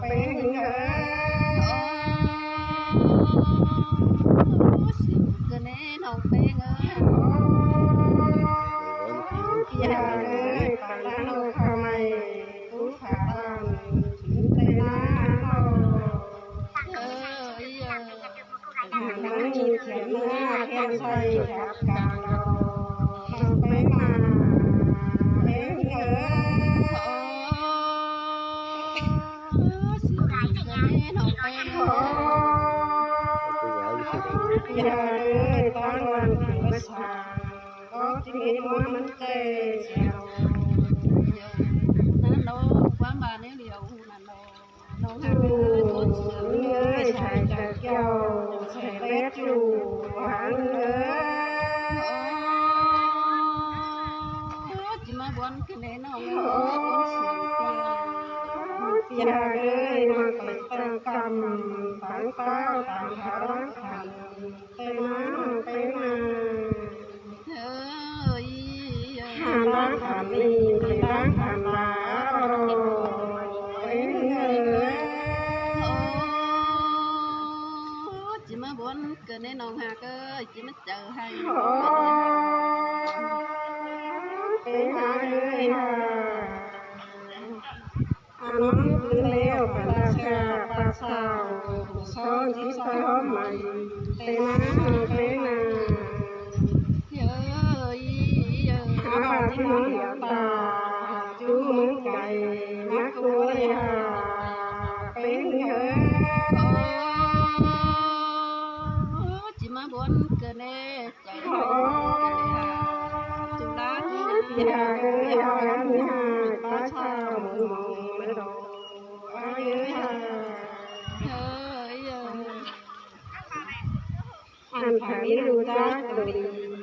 เป็นเออเน่น้องเป็นเอออย่าเลยปาลาโนทำไมทุกขาถึงเตนะหากนั้นมีเขียนหน้าแค่ใส่กับกลางเราเป็นมาเป็นเออย่าเลยตอนวันถึงประชาก็จะมีมันเตะเชียวนั่นโน้ความบานนี้เดียวนั่นโน้น้องคือคนเสือเลยชายจากเจ้าใส่เล็บอยู่หวานเลยจิมาบวนกันเลยน้องคนเสืออย่าเลยมาเกิดตั้งกรรมต่างเต้าต่างหารักขันเป็นมาเป็นมาหารักขันนี่เป็นรักขันลาเป็นเออจิมาบวนกันเลยน้องหาก็จิมาเจอให้เป็นมาเลยฮะอันนั้นคือเลี้ยวปลาชาปลาสาวซ้อนที่ซ้อนใหม่เป็นเป็นเยอะหาปลาที่น้องเหลียวตาจูมือไก่นักตัวเลยฮะเป็นเยอะจิมาบวนเกินเน่ใจจุฬาอย่าเลยเอาอันนี้ฮะปลาชาวมือมองไม่รออันผ่านนี้รู้จักตัวดี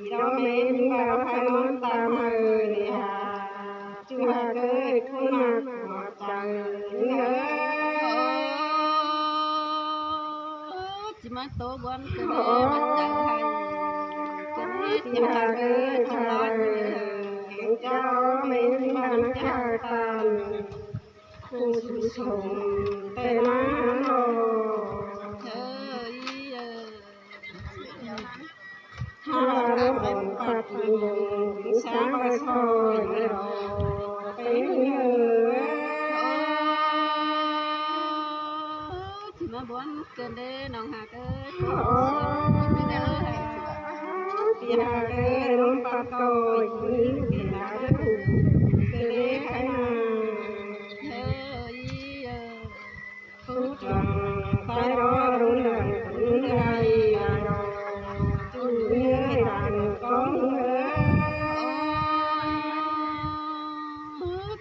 เราไม่มีเราใครนอนตามเลยฮะจูฮาเกิดขึ้นมาหมดใจเนื้อจิมาโตบอนกันมันใจให้กันจิฮาเกิดทำลายเห็นเจ้าไม่มีมันจะตามผู้ชมแต่มาโนถ้าเราเป็นปัจจุบันวิชาประชอยเราเป็นเอที่มาบวนเกินเด้น้องหาเกิดที่หาเกิดน้องปัดโตยิ่งที่หาเกิดเกิดเด้ใครมาทุกจังไปรอรุ่นหลังรุ่นใดจุดเนื้อดังก้องเอ๋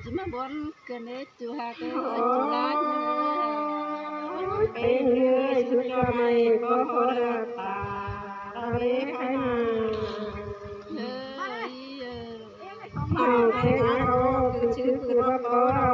จิมาบนกันเนจูฮาเกจูลาเป็นเนื้อชุดไม่ก็พอตาตาเล็กให้มาเอาไปหาเราคือชื่อคือว่าเรา